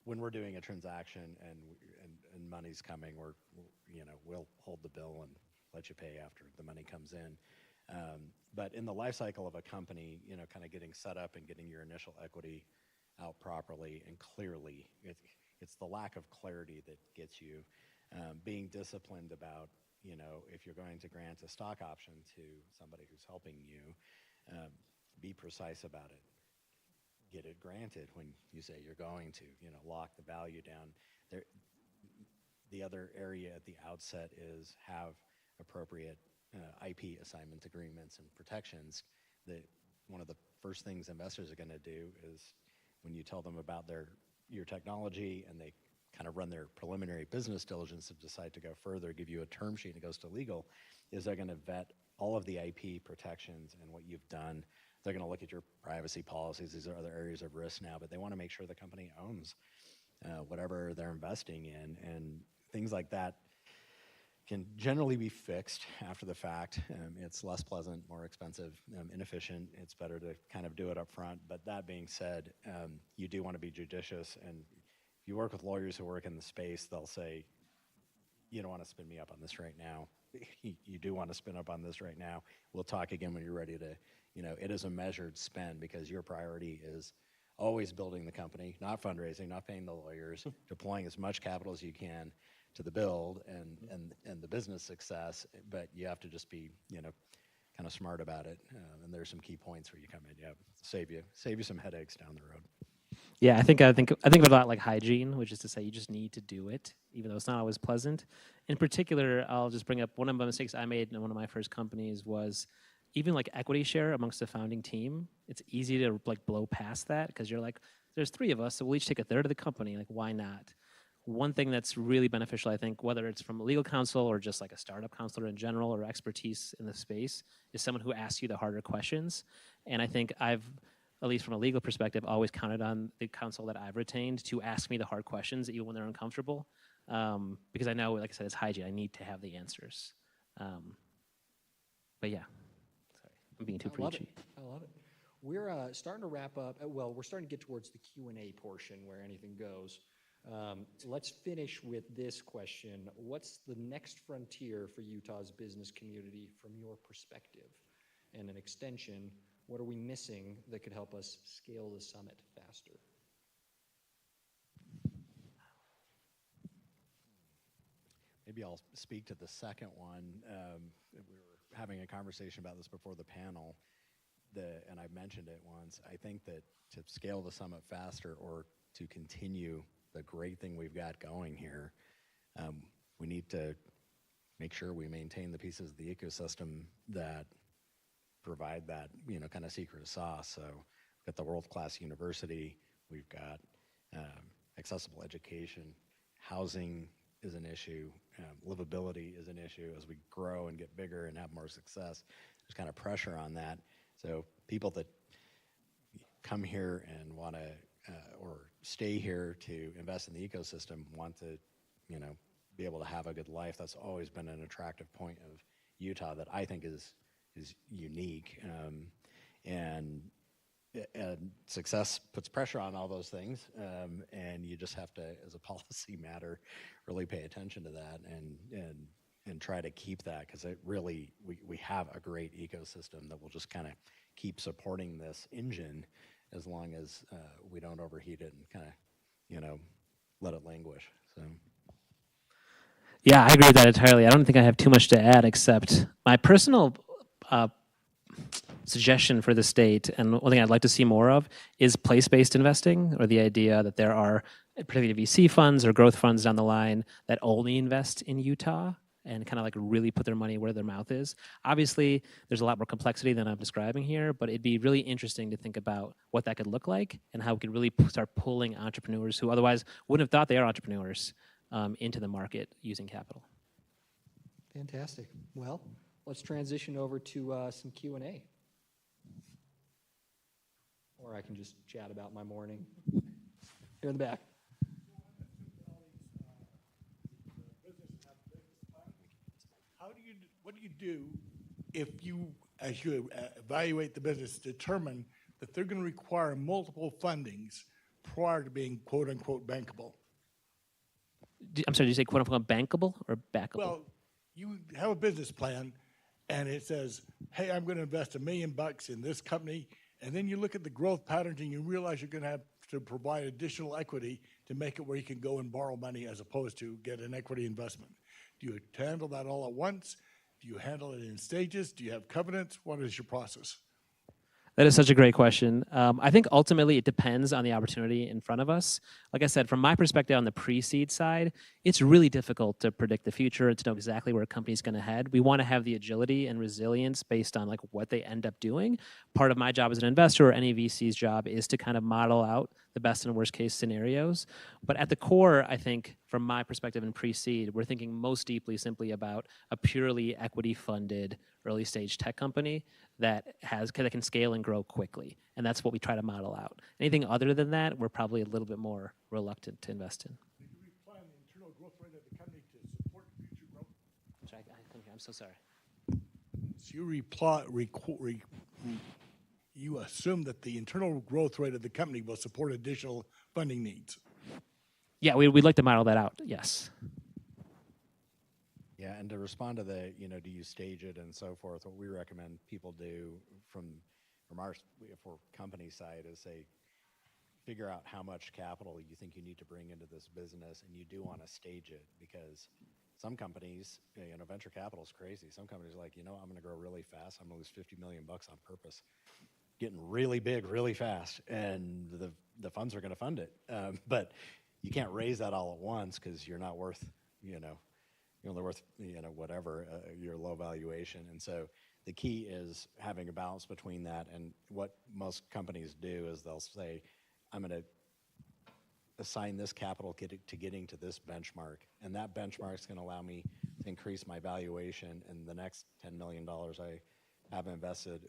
When we're doing a transaction and money's coming, we'll hold the bill and let you pay after the money comes in. But in the life cycle of a company, kind of getting set up and getting your initial equity out properly and clearly, it's the lack of clarity that gets you. Being disciplined about, if you're going to grant a stock option to somebody who's helping you, be precise about it. Get it granted when you say you're going to, lock the value down. The other area at the outset is have appropriate IP assignment agreements and protections. One of the first things investors are going to do is when you tell them about your technology and they kind of run their preliminary business diligence and decide to go further, give you a term sheet and it goes to legal, is they're going to vet all of the IP protections and what you've done. They're going to look at your privacy policies. These are other areas of risk now, but they want to make sure the company owns whatever they're investing in. And things like that can generally be fixed after the fact. It's less pleasant, more expensive, inefficient. It's better to kind of do it up front. But that being said, you do want to be judicious. And if you work with lawyers who work in the space, they'll say, you don't want to spin me up on this right now. You do want to spin up on this right now. We'll talk again when you're ready to, it is a measured spend because your priority is always building the company, not fundraising, not paying the lawyers, deploying as much capital as you can to the build and the business success. But you have to just be, kind of smart about it. And there's some key points where you come in, save you some headaches down the road. Yeah, I think of it a lot like hygiene, which is to say you just need to do it, even though it's not always pleasant. In particular, I'll just bring up one of the mistakes I made in one of my first companies was even like equity share amongst the founding team. It's easy to like blow past that because you're like, there's three of us, so we'll each take a third of the company. Like, why not? One thing that's really beneficial, I think, whether it's from a legal counsel or just like a startup counselor in general or expertise in the space, is someone who asks you the harder questions. And I think I've, at least from a legal perspective, always counted on the counsel that I've retained to ask me the hard questions, even when they're uncomfortable, because I know, like I said, it's hygiene. I need to have the answers. But yeah, sorry, I'm being too I love it. preachy. I love it. We're starting to wrap up. Well, we're starting to get towards the Q&A portion where anything goes. Let's finish with this question. What's the next frontier for Utah's business community from your perspective? And an extension, what are we missing that could help us scale the summit faster? Maybe I'll speak to the second one. We were having a conversation about this before the panel, and I mentioned it once. I think that to scale the summit faster or to continue the great thing we've got going here, we need to make sure we maintain the pieces of the ecosystem that provide that, kind of secret sauce. So we've got the world-class university, we've got accessible education, housing is an issue, livability is an issue as we grow and get bigger and have more success. There's kind of pressure on that. So people that come here and want to or stay here to invest in the ecosystem want to, be able to have a good life. That's always been an attractive point of Utah that I think is unique. And success puts pressure on all those things, and you just have to, as a policy matter, really pay attention to that and try to keep that, because it really, we have a great ecosystem that will just kind of keep supporting this engine as long as we don't overheat it and kind of, let it languish. So. Yeah, I agree with that entirely. I don't think I have too much to add except my personal suggestion for the state, and one thing I'd like to see more of, is place-based investing, or the idea that there are particularly VC funds or growth funds down the line that only invest in Utah and kind of like really put their money where their mouth is. Obviously, there's a lot more complexity than I'm describing here, but it'd be really interesting to think about what that could look like and how we could really start pulling entrepreneurs who otherwise wouldn't have thought they are entrepreneurs into the market using capital. Fantastic. Well, let's transition over to some Q&A. Or I can just chat about my morning. Here in the back. What do you do if you, as you evaluate the business, determine that they're going to require multiple fundings prior to being quote unquote bankable? I'm sorry, did you say quote unquote bankable or backable? Well, you have a business plan and it says, hey, I'm going to invest $1 million in this company. And then you look at the growth patterns and you realize you're going to have to provide additional equity to make it where you can go and borrow money as opposed to get an equity investment. Do you handle that all at once? Do you handle it in stages? Do you have covenants? What is your process? That is such a great question. I think ultimately it depends on the opportunity in front of us. Like I said, from my perspective on the pre-seed side, it's really difficult to predict the future and to know exactly where a company's going to head. We want to have the agility and resilience based on like what they end up doing. Part of my job as an investor, or any VC's job, is to kind of model out the best and worst case scenarios. But at the core, I think from my perspective in pre-seed, we're thinking most deeply simply about a purely equity funded early stage tech company that can scale and grow quickly. And that's what we try to model out. Anything other than that, we're probably a little bit more reluctant to invest in. Do you plan the internal growth rate of the company to support future growth? I'm so sorry. So you assume that the internal growth rate of the company will support additional funding needs. Yeah, we'd like to model that out, yes. Yeah, and to respond to the, do you stage it and so forth, what we recommend people do from our for company side is say, figure out how much capital you think you need to bring into this business, and you do want to stage it, because some companies, venture capital is crazy. Some companies are like, I'm going to grow really fast. I'm going to lose $50 million on purpose. Getting really big, really fast. And the funds are going to fund it. But you can't raise that all at once because you're not worth, you're only worth, whatever, your low valuation. And so the key is having a balance between that. And what most companies do is they'll say, I'm going to assign this capital to getting to this benchmark. And that benchmark is going to allow me to increase my valuation. And the next $10 million I have invested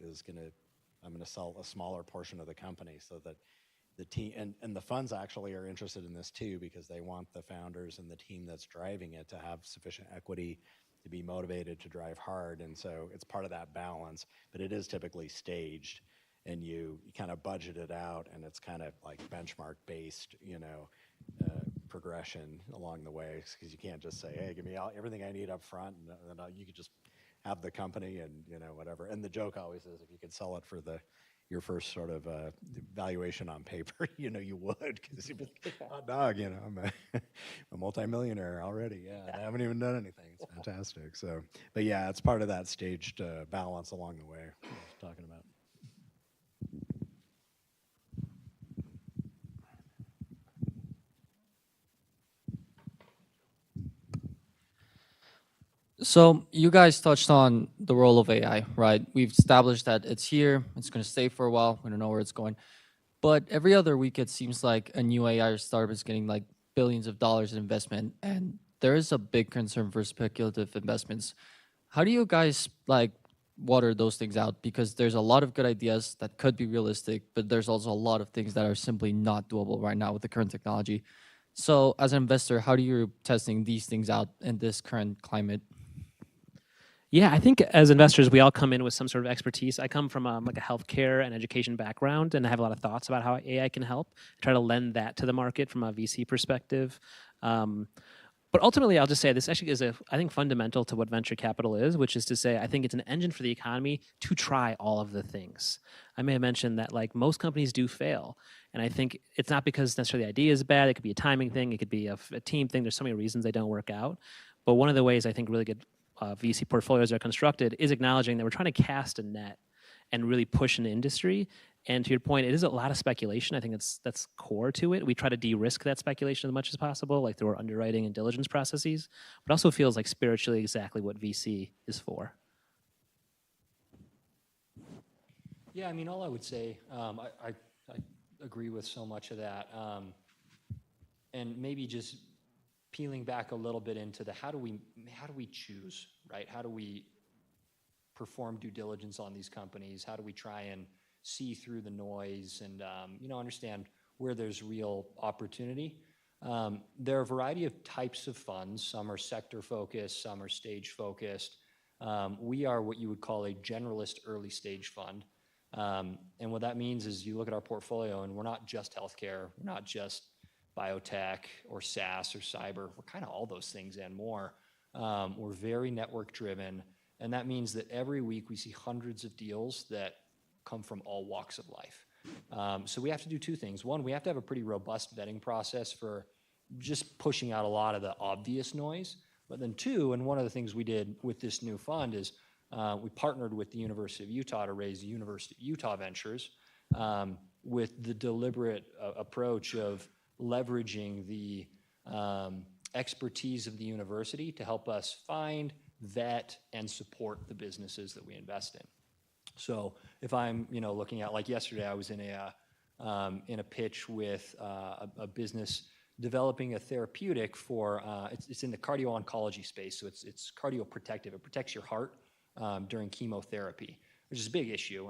I'm going to sell a smaller portion of the company so that the team and the funds actually are interested in this too, because they want the founders and the team that's driving it to have sufficient equity to be motivated to drive hard. And so it's part of that balance, but it is typically staged, and you kind of budget it out, and it's kind of like benchmark based, progression along the way, because you can't just say, hey, give me everything I need up front, and then you could just have the company and whatever. And the joke always is, if you could sell it for your first sort of valuation on paper, you would, because you'd be like, hot dog, I'm a multimillionaire already. Yeah, I haven't even done anything. It's fantastic. So, but yeah, it's part of that staged balance along the way I was talking about. So you guys touched on the role of AI, right? We've established that it's here, it's going to stay for a while, we don't know where it's going. But every other week, it seems like a new AI startup is getting like billions of dollars in investment, and there is a big concern for speculative investments. How do you guys like water those things out? Because there's a lot of good ideas that could be realistic, but there's also a lot of things that are simply not doable right now with the current technology. So as an investor, how do you testing these things out in this current climate? Yeah, I think as investors, we all come in with some sort of expertise. I come from like a healthcare and education background, and I have a lot of thoughts about how AI can help. I try to lend that to the market from a VC perspective. But ultimately, I'll just say this actually is, I think, fundamental to what venture capital is, which is to say, I think it's an engine for the economy to try all of the things. I may have mentioned that like most companies do fail. And I think it's not because necessarily the idea is bad. It could be a timing thing. It could be a team thing. There's so many reasons they don't work out. But one of the ways I think really good VC portfolios are constructed is acknowledging that we're trying to cast a net and really push an industry. And to your point, it is a lot of speculation. I think that's core to it. We try to de-risk that speculation as much as possible, like through our underwriting and diligence processes, but also feels like spiritually exactly what VC is for. Yeah, I mean, all I would say, I agree with so much of that. And maybe just peeling back a little bit into the how do we choose, right? How do we perform due diligence on these companies? How do we try and see through the noise and understand where there's real opportunity? There are a variety of types of funds. Some are sector focused, some are stage focused. We are what you would call a generalist early stage fund. And what that means is you look at our portfolio and we're not just healthcare, we're not just biotech or SaaS or cyber. We're kind of all those things and more. We're very network driven. And that means that every week we see hundreds of deals that come from all walks of life. So we have to do two things. One, we have to have a pretty robust vetting process for just pushing out a lot of the obvious noise. But then two, and one of the things we did with this new fund is we partnered with the University of Utah to raise University of Utah Ventures with the deliberate approach of leveraging the expertise of the university to help us find, vet, and support the businesses that we invest in. So if I'm, looking at, like yesterday, I was in a pitch with a business developing a therapeutic for it's in the cardio-oncology space, so it's cardioprotective. It protects your heart during chemotherapy, which is a big issue.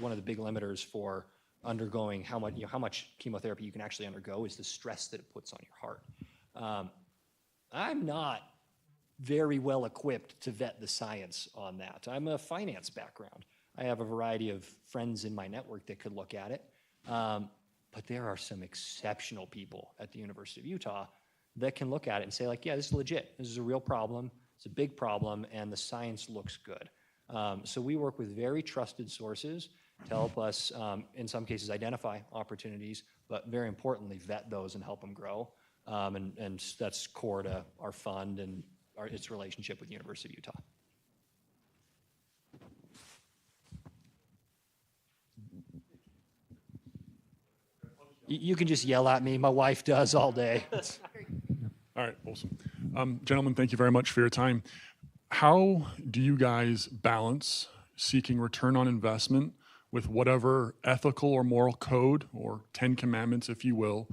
One of the big limiters for undergoing how much chemotherapy you can actually undergo is the stress that it puts on your heart. I'm not very well equipped to vet the science on that. I'm a finance background. I have a variety of friends in my network that could look at it. But there are some exceptional people at the University of Utah that can look at it and say, like, yeah, this is legit. This is a real problem. It's a big problem, and the science looks good. So we work with very trusted sources to help us, in some cases, identify opportunities, but very importantly, vet those and help them grow. And that's core to our fund and its relationship with the University of Utah. You can just yell at me. My wife does all day. All right, awesome. Gentlemen, thank you very much for your time. How do you guys balance seeking return on investment with whatever ethical or moral code, or 10 commandments, if you will,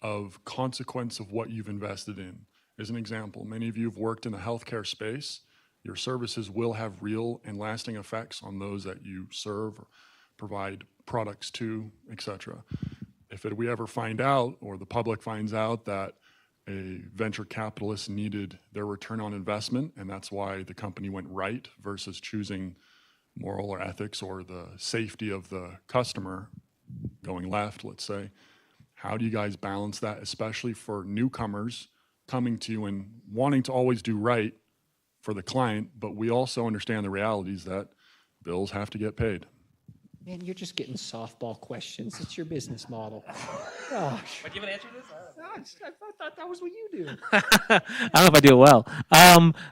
of consequence of what you've invested in? As an example, many of you have worked in the healthcare space. Your services will have real and lasting effects on those that you serve, or provide products to, etc. If we ever find out, or the public finds out, that a venture capitalist needed their return on investment, and that's why the company went right versus choosing moral or ethics or the safety of the customer going left, let's say, how do you guys balance that, especially for newcomers coming to you and wanting to always do right for the client, but we also understand the realities that bills have to get paid? Man, you're just getting softball questions. It's your business model. Gosh. But do you have an answer to this? I thought that was what you do. I don't know if I do it well.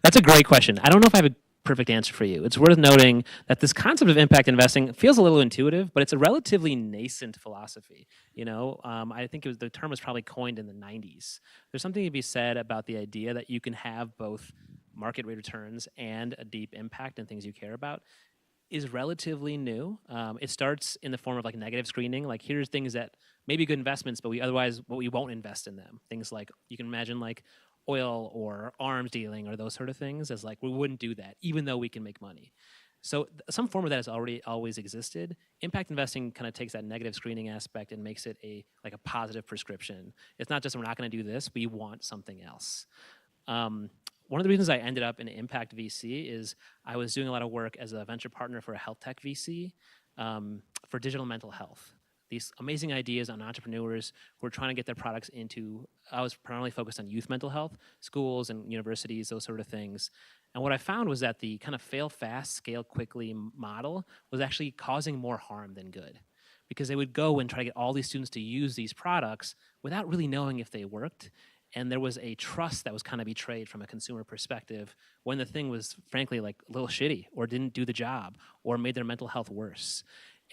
That's a great question. I don't know if I have a perfect answer for you. It's worth noting that this concept of impact investing feels a little intuitive, but it's a relatively nascent philosophy. I think the term was probably coined in the 90s. There's something to be said about the idea that you can have both market rate returns and a deep impact in things you care about. Is relatively new. It starts in the form of like negative screening. Like, here's things that may be good investments, but we won't invest in them. Things like, you can imagine like oil or arms dealing or those sort of things, as like, we wouldn't do that even though we can make money. So some form of that has already always existed. Impact investing kind of takes that negative screening aspect and makes it a positive prescription. It's not just, we're not going to do this, we want something else. One of the reasons I ended up in impact VC is I was doing a lot of work as a venture partner for a health tech VC for digital mental health. These amazing ideas on entrepreneurs who are trying to get their products into, I was primarily focused on youth mental health, schools and universities, those sort of things. And what I found was that the kind of fail fast, scale quickly model was actually causing more harm than good, because they would go and try to get all these students to use these products without really knowing if they worked. And there was a trust that was kind of betrayed from a consumer perspective when the thing was frankly like a little shitty or didn't do the job or made their mental health worse.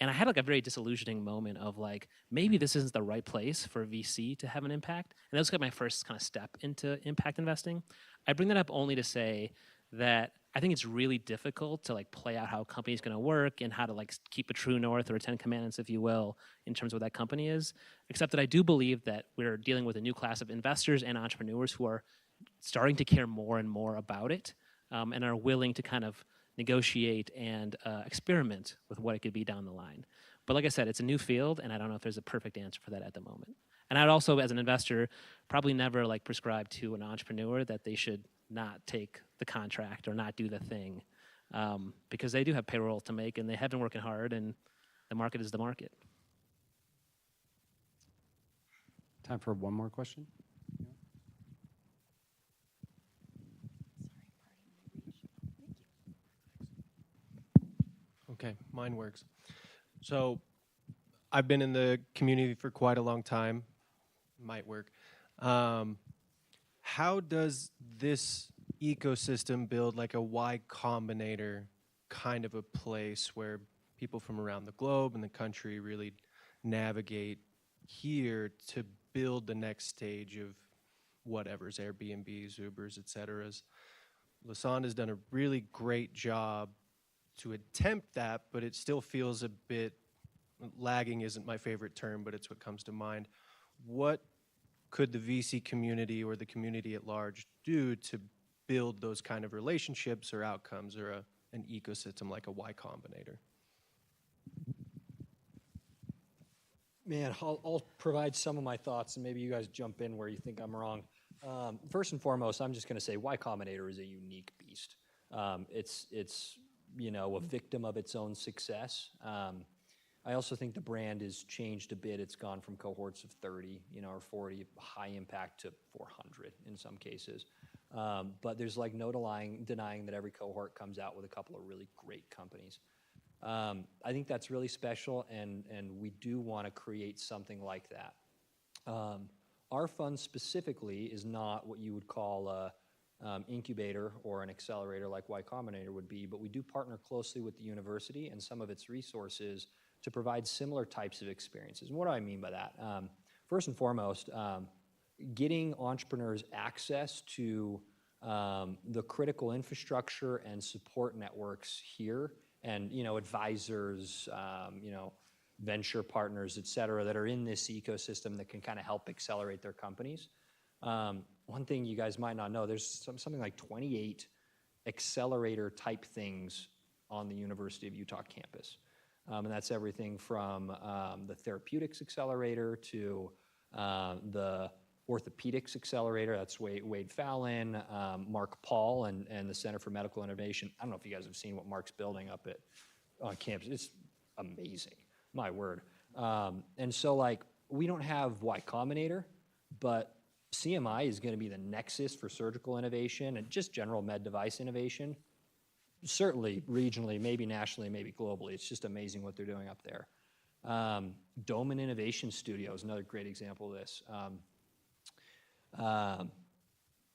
And I had like a very disillusioning moment of like, maybe this isn't the right place for VC to have an impact. And that was kind of my first kind of step into impact investing. I bring that up only to say that I think it's really difficult to like play out how a company is going to work and how to like keep a true north or 10 commandments, if you will, in terms of what that company is. Except that I do believe that we're dealing with a new class of investors and entrepreneurs who are starting to care more and more about it, and are willing to kind of negotiate and experiment with what it could be down the line. But like I said, it's a new field, and I don't know if there's a perfect answer for that at the moment. And I'd also, as an investor, probably never like prescribe to an entrepreneur that they should not take the contract or not do the thing, because they do have payroll to make and they have been working hard, and the market is the market. Time for one more question. Okay, mine works. So I've been in the community for quite a long time. Might work. How does this ecosystem build like a Y Combinator kind of a place where people from around the globe and the country really navigate here to build the next stage of whatever's Airbnbs, Ubers, et ceteras? Lassonde has done a really great job to attempt that, but it still feels a bit lagging. Isn't my favorite term, but it's what comes to mind. What could the VC community or the community at large do to build those kind of relationships or outcomes, or an ecosystem like a Y Combinator? Man, I'll provide some of my thoughts, and maybe you guys jump in where you think I'm wrong. First and foremost, I'm just going to say Y Combinator is a unique beast. It's a victim of its own success. I also think the brand has changed a bit. It's gone from cohorts of 30, or 40, high impact, to 400 in some cases. But there's like no denying that every cohort comes out with a couple of really great companies. I think that's really special, and we do want to create something like that. Our fund specifically is not what you would call a incubator or an accelerator like Y Combinator would be, but we do partner closely with the university and some of its resources to provide similar types of experiences. And what do I mean by that? first and foremost, getting entrepreneurs access to the critical infrastructure and support networks here, and advisors, venture partners, et cetera, that are in this ecosystem that can kind of help accelerate their companies. One thing you guys might not know, there's something like 28 accelerator type things on the University of Utah campus. And that's everything from the therapeutics accelerator to the orthopedics accelerator. That's Wade Fallon, Mark Paul, and the Center for Medical Innovation. I don't know if you guys have seen what Mark's building up on campus. It's amazing, my word. And so, like, we don't have Y Combinator, but CMI is going to be the nexus for surgical innovation and just general med device innovation. Certainly regionally, maybe nationally, maybe globally. It's just amazing what they're doing up there. Doman Innovation Studio is another great example of this.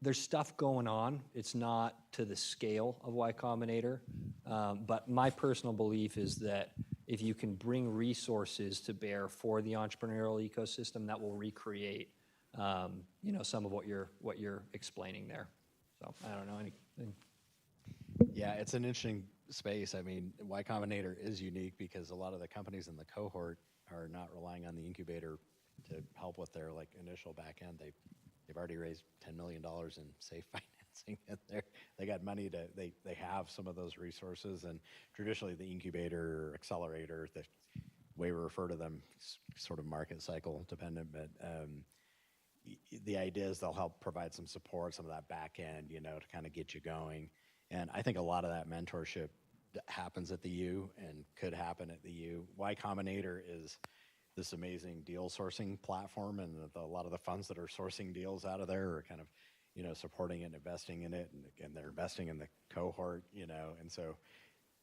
There's stuff going on. It's not to the scale of Y Combinator, but my personal belief is that if you can bring resources to bear for the entrepreneurial ecosystem, that will recreate, some of what you're explaining there. So I don't know anything. Yeah, it's an interesting space. I mean, Y Combinator is unique because a lot of the companies in the cohort are not relying on the incubator to help with their initial back end. They've already raised $10 million in safe financing, and they got money they have some of those resources. And traditionally, the incubator or accelerator, the way we refer to them, sort of market cycle dependent, but the idea is they'll help provide some support, some of that back end, to kind of get you going. And I think a lot of that mentorship happens at the U and could happen at the U. Y Combinator is this amazing deal sourcing platform, and a lot of the funds that are sourcing deals out of there are kind of, supporting it and investing in it, and they're investing in the cohort, and so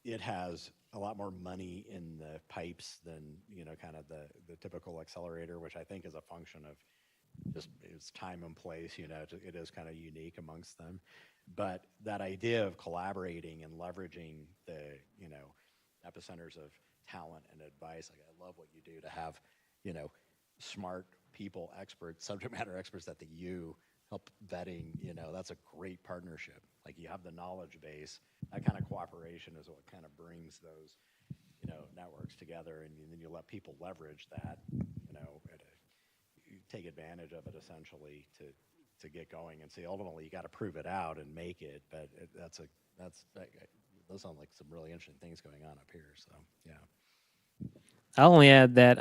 it has a lot more money in the pipes than, kind of the typical accelerator, which I think is a function of just its time and place, it is kind of unique amongst them. But that idea of collaborating and leveraging the, epicenters of talent and advice, I love what you do to have, smart people, experts, subject matter experts at the U help vetting, that's a great partnership. Like, you have the knowledge base, that kind of cooperation is what kind of brings those, networks together, and then you let people leverage that, you take advantage of it essentially to get going. And see, ultimately, you got to prove it out and make it. But those sound like some really interesting things going on up here. So yeah. I'll only add that,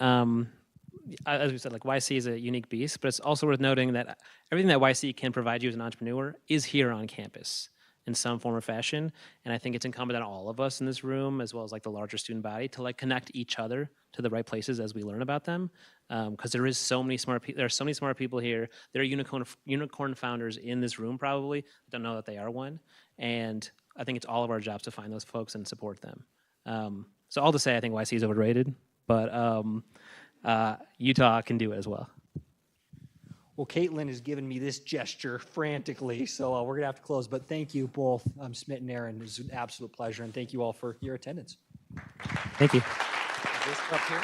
as we said, YC is a unique beast, but it's also worth noting that everything that YC can provide you as an entrepreneur is here on campus in some form or fashion. And I think it's incumbent on all of us in this room, as well as the larger student body, to connect each other to the right places as we learn about them. Because there are so many smart people here. There are unicorn founders in this room probably. Don't know that they are one. And I think it's all of our jobs to find those folks and support them. So all to say, I think YC is overrated, but Utah can do it as well. Well, Caitlin has given me this gesture frantically, so we're going to have to close. But thank you both, Smit and Aaron. It was an absolute pleasure, and thank you all for your attendance. Thank you. Is this up here?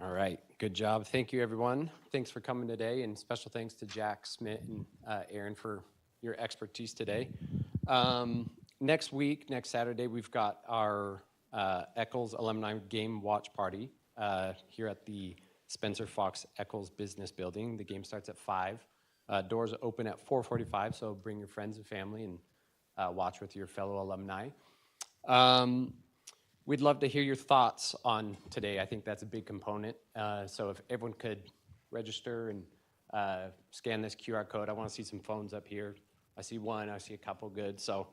All right, good job. Thank you, everyone. Thanks for coming today, and special thanks to Jack, Smit, and Aaron for your expertise today. Next week, next Saturday, we've got our Eccles Alumni Game Watch Party here at the Spencer Fox Eccles Business Building. The game starts at 5. Doors open at 4:45, so bring your friends and family and watch with your fellow alumni. We'd love to hear your thoughts on today. I think that's a big component. So if everyone could register and scan this QR code. I want to see some phones up here. I see one, I see a couple, good. So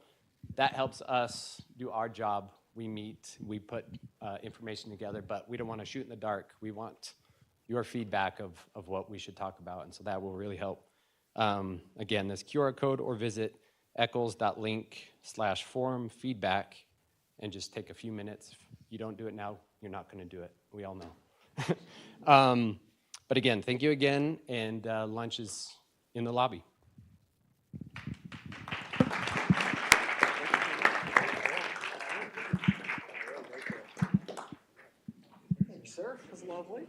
that helps us do our job. We meet, we put information together, but we don't want to shoot in the dark. We want your feedback of what we should talk about, and so that will really help. Again, this QR code, or visit eccles.link/forum feedback and just take a few minutes. If you don't do it now, you're not going to do it. We all know. But again, thank you again, and lunch is in the lobby. lovely.